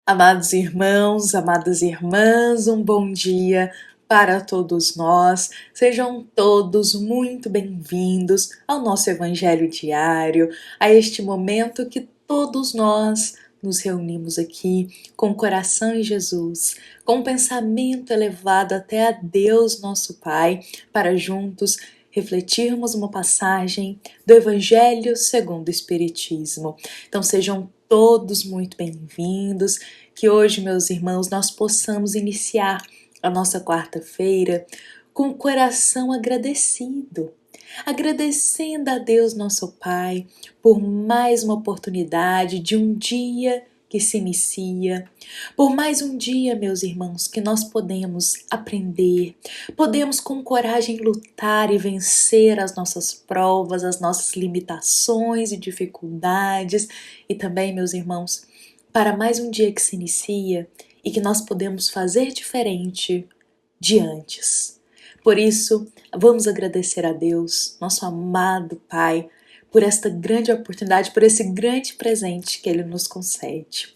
Amados irmãos, amadas irmãs, um bom dia para todos nós. Sejam todos muito bem-vindos ao nosso Evangelho Diário, a este momento que todos nós nos reunimos aqui com o coração em Jesus, com um pensamento elevado até a Deus nosso Pai, para juntos refletirmos uma passagem do Evangelho segundo o Espiritismo. Então sejam todos muito bem-vindos, que hoje, meus irmãos, nós possamos iniciar a nossa quarta-feira com o coração agradecido, agradecendo a Deus nosso Pai por mais uma oportunidade de um dia que se inicia, por mais um dia, meus irmãos, que nós podemos aprender, podemos com coragem lutar e vencer as nossas provas, as nossas limitações e dificuldades, e também, meus irmãos, para mais um dia que se inicia e que nós podemos fazer diferente de antes. Por isso, vamos agradecer a Deus, nosso amado Pai, por esta grande oportunidade, por esse grande presente que Ele nos concede.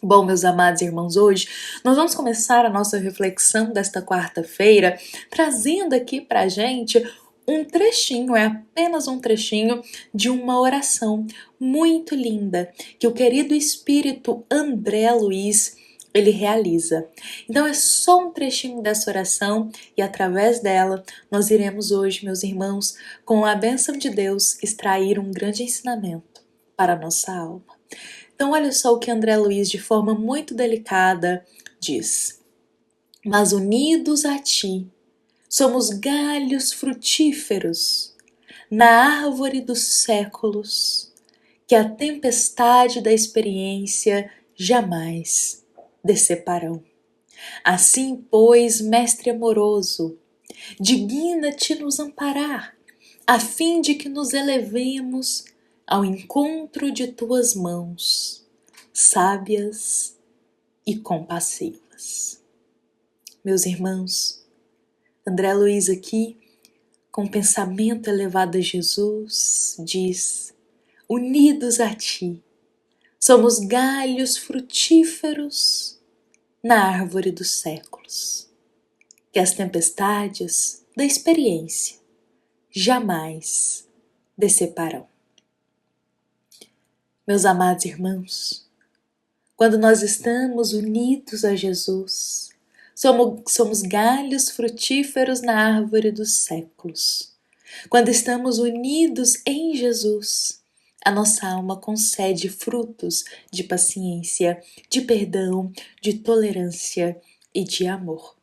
Bom, meus amados irmãos, hoje nós vamos começar a nossa reflexão desta quarta-feira trazendo aqui pra gente um trechinho, é apenas um trechinho de uma oração muito linda que o querido espírito André Luiz ele realiza. Então é só um trechinho dessa oração e através dela nós iremos hoje, meus irmãos, com a bênção de Deus, extrair um grande ensinamento para a nossa alma. Então olha só o que André Luiz, de forma muito delicada, diz: mas unidos a ti, somos galhos frutíferos na árvore dos séculos, que a tempestade da experiência jamais deceparão. Assim, pois, mestre amoroso, digna-te nos amparar, a fim de que nos elevemos ao encontro de tuas mãos, sábias e compassivas. Meus irmãos, André Luiz aqui, com pensamento elevado a Jesus, diz: unidos a ti, somos galhos frutíferos na árvore dos séculos, que as tempestades da experiência jamais deceparão. Meus amados irmãos, quando nós estamos unidos a Jesus, somos galhos frutíferos na árvore dos séculos. Quando estamos unidos em Jesus, a nossa alma concede frutos de paciência, de perdão, de tolerância e de amor.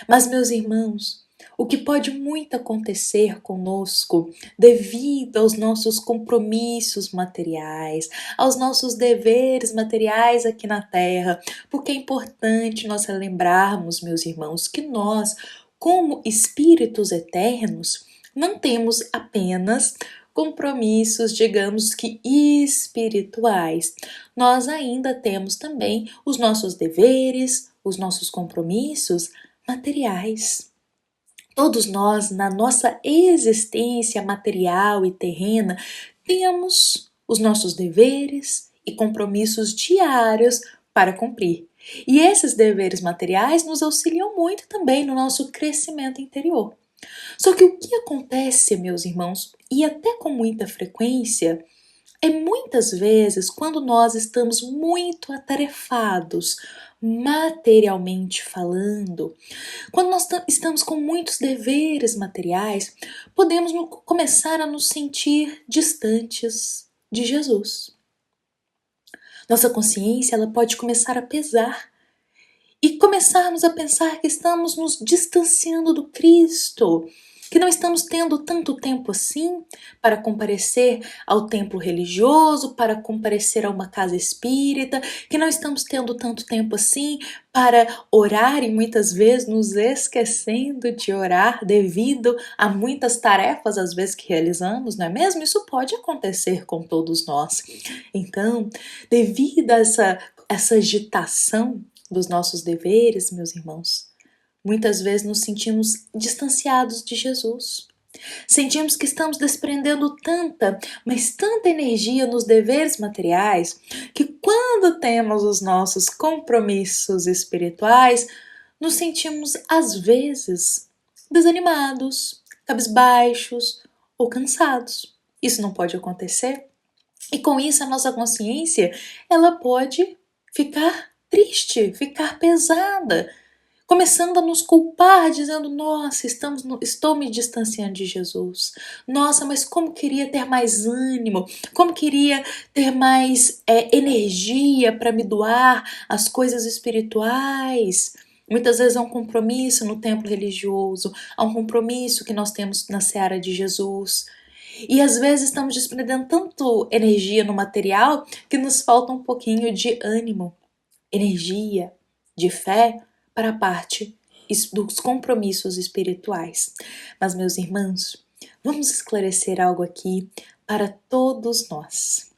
Mas, meus irmãos, o que pode muito acontecer conosco devido aos nossos compromissos materiais, aos nossos deveres materiais aqui na Terra, porque é importante nós lembrarmos, meus irmãos, que nós, como espíritos eternos, não temos apenas compromissos, digamos que espirituais. Nós ainda temos também os nossos deveres, os nossos compromissos materiais. Todos nós, na nossa existência material e terrena, temos os nossos deveres e compromissos diários para cumprir. E esses deveres materiais nos auxiliam muito também no nosso crescimento interior. Só que o que acontece, meus irmãos, e até com muita frequência, é muitas vezes quando nós estamos muito atarefados, materialmente falando, quando nós estamos com muitos deveres materiais, podemos começar a nos sentir distantes de Jesus. Nossa consciência ela pode começar a pesar e começarmos a pensar que estamos nos distanciando do Cristo, que não estamos tendo tanto tempo assim para comparecer ao templo religioso, para comparecer a uma casa espírita, que não estamos tendo tanto tempo assim para orar e muitas vezes nos esquecendo de orar devido a muitas tarefas às vezes que realizamos, não é mesmo? Isso pode acontecer com todos nós. Então, devido a essa agitação dos nossos deveres, meus irmãos, muitas vezes nos sentimos distanciados de Jesus. Sentimos que estamos desprendendo tanta, mas tanta energia nos deveres materiais, que quando temos os nossos compromissos espirituais, nos sentimos às vezes desanimados, cabisbaixos ou cansados. Isso não pode acontecer. E com isso a nossa consciência, ela pode ficar triste, ficar pesada, começando a nos culpar, dizendo: nossa, estou me distanciando de Jesus. Nossa, mas como queria ter mais ânimo, como queria ter mais energia para me doar às coisas espirituais. Muitas vezes há um compromisso no templo religioso, há um compromisso que nós temos na seara de Jesus. E às vezes estamos desprendendo tanto energia no material que nos falta um pouquinho de ânimo, energia, de fé para a parte dos compromissos espirituais. Mas, meus irmãos, vamos esclarecer algo aqui para todos nós.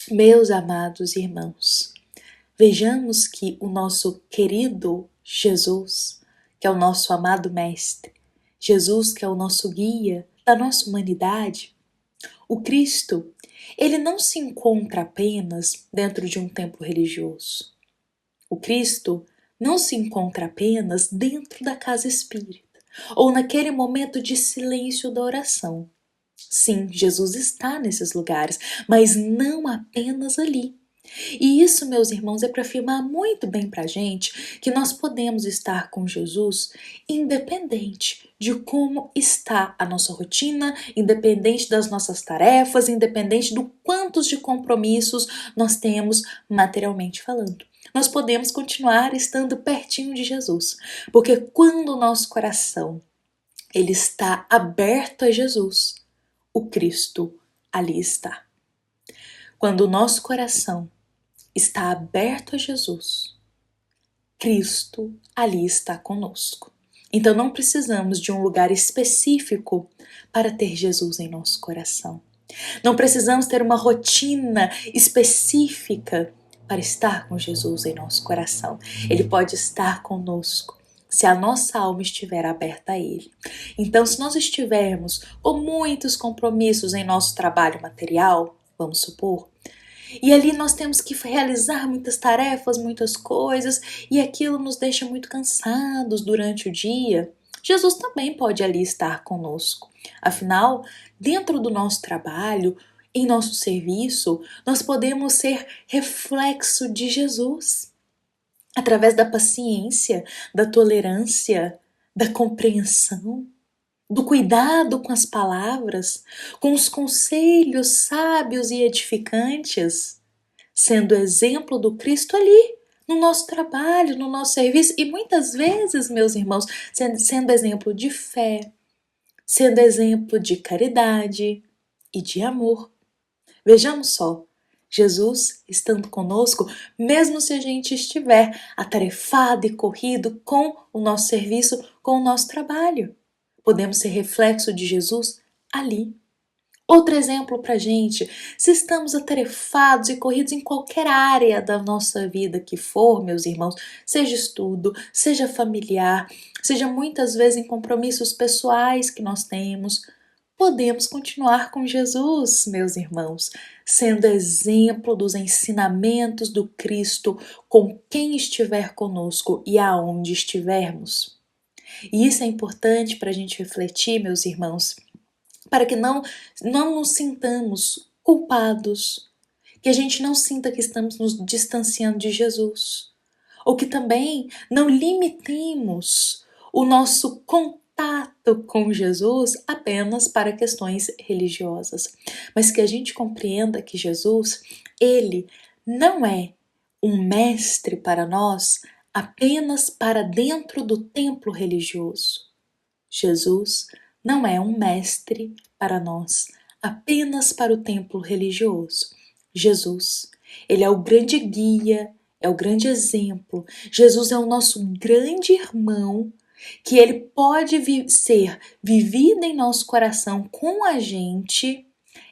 Meus amados irmãos, vejamos que o nosso querido Jesus, que é o nosso amado Mestre, Jesus, que é o nosso guia da nossa humanidade, o Cristo, ele não se encontra apenas dentro de um templo religioso. O Cristo não se encontra apenas dentro da casa espírita ou naquele momento de silêncio da oração. Sim, Jesus está nesses lugares, mas não apenas ali. E isso, meus irmãos, é para afirmar muito bem para a gente que nós podemos estar com Jesus independente de como está a nossa rotina, independente das nossas tarefas, independente do quantos de compromissos nós temos materialmente falando. Nós podemos continuar estando pertinho de Jesus, porque quando o nosso coração ele está aberto a Jesus, o Cristo ali está. Quando o nosso coração está aberto a Jesus, Cristo ali está conosco. Então não precisamos de um lugar específico para ter Jesus em nosso coração. Não precisamos ter uma rotina específica para estar com Jesus em nosso coração. Ele pode estar conosco se a nossa alma estiver aberta a Ele. Então, se nós estivermos com muitos compromissos em nosso trabalho material, vamos supor, e ali nós temos que realizar muitas tarefas, muitas coisas, e aquilo nos deixa muito cansados durante o dia. Jesus também pode ali estar conosco. Afinal, dentro do nosso trabalho, em nosso serviço, nós podemos ser reflexo de Jesus. Através da paciência, da tolerância, da compreensão, do cuidado com as palavras, com os conselhos sábios e edificantes, sendo exemplo do Cristo ali, no nosso trabalho, no nosso serviço e muitas vezes, meus irmãos, sendo exemplo de fé, sendo exemplo de caridade e de amor. Vejamos só, Jesus estando conosco, mesmo se a gente estiver atarefado e corrido com o nosso serviço, com o nosso trabalho. Podemos ser reflexo de Jesus ali. Outro exemplo para gente, se estamos atarefados e corridos em qualquer área da nossa vida que for, meus irmãos, seja estudo, seja familiar, seja muitas vezes em compromissos pessoais que nós temos, podemos continuar com Jesus, meus irmãos, sendo exemplo dos ensinamentos do Cristo com quem estiver conosco e aonde estivermos. E isso é importante para a gente refletir, meus irmãos, para que não nos sintamos culpados, que a gente não sinta que estamos nos distanciando de Jesus, ou que também não limitemos o nosso contato com Jesus apenas para questões religiosas, mas que a gente compreenda que Jesus, ele não é um mestre para nós apenas para dentro do templo religioso. Jesus não é um mestre para nós apenas para o templo religioso. Jesus, ele é o grande guia, é o grande exemplo. Jesus é o nosso grande irmão, que ele pode ser vivido em nosso coração com a gente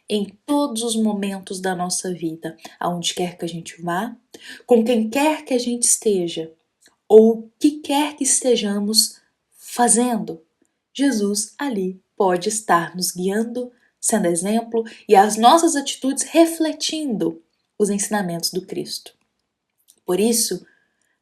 em todos os momentos da nossa vida, aonde quer que a gente vá, com quem quer que a gente esteja, ou o que quer que estejamos fazendo. Jesus ali pode estar nos guiando, sendo exemplo, e as nossas atitudes refletindo os ensinamentos do Cristo. Por isso,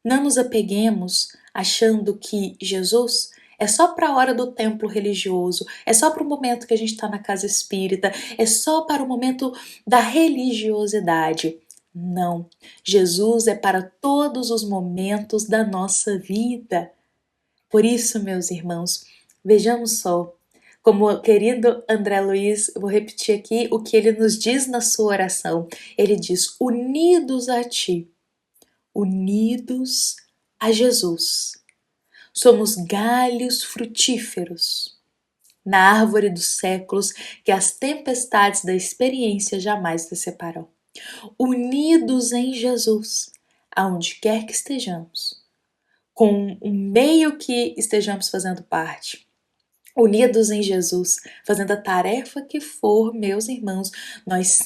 não nos apeguemos achando que Jesus é só para a hora do templo religioso, é só para o momento que a gente está na casa espírita, é só para o momento da religiosidade. Não, Jesus é para todos os momentos da nossa vida. Por isso, meus irmãos, vejamos só, como o querido André Luiz, eu vou repetir aqui o que ele nos diz na sua oração. Ele diz: unidos a ti, unidos a Jesus. Somos galhos frutíferos na árvore dos séculos que as tempestades da experiência jamais nos separam. Unidos em Jesus, aonde quer que estejamos, com o meio que estejamos fazendo parte, unidos em Jesus, fazendo a tarefa que for, meus irmãos, nós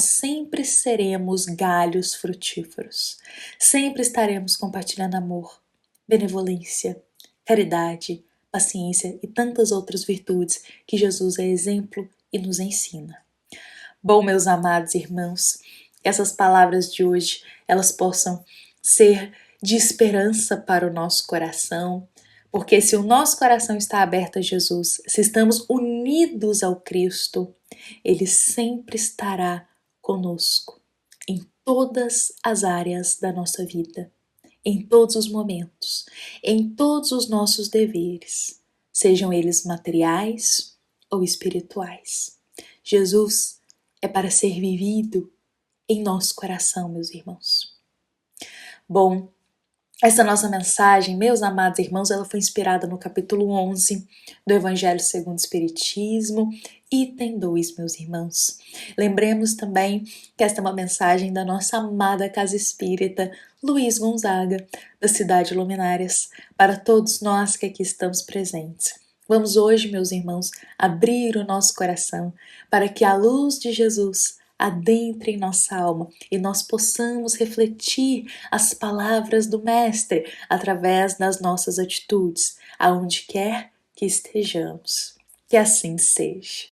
sempre seremos galhos frutíferos. Sempre estaremos compartilhando amor, benevolência, caridade, paciência e tantas outras virtudes que Jesus é exemplo e nos ensina. Bom, meus amados irmãos, que essas palavras de hoje elas possam ser de esperança para o nosso coração, porque se o nosso coração está aberto a Jesus, se estamos unidos ao Cristo, Ele sempre estará conosco em todas as áreas da nossa vida, em todos os momentos, em todos os nossos deveres, sejam eles materiais ou espirituais. Jesus é para ser vivido em nosso coração, meus irmãos. Bom, essa nossa mensagem, meus amados irmãos, ela foi inspirada no capítulo 11 do Evangelho segundo o Espiritismo, item 2, meus irmãos. Lembremos também que esta é uma mensagem da nossa amada Casa Espírita Luiz Gonzaga, da Cidade Luminárias, para todos nós que aqui estamos presentes. Vamos hoje, meus irmãos, abrir o nosso coração para que a luz de Jesus adentre em nossa alma e nós possamos refletir as palavras do Mestre através das nossas atitudes, aonde quer que estejamos. Que assim seja.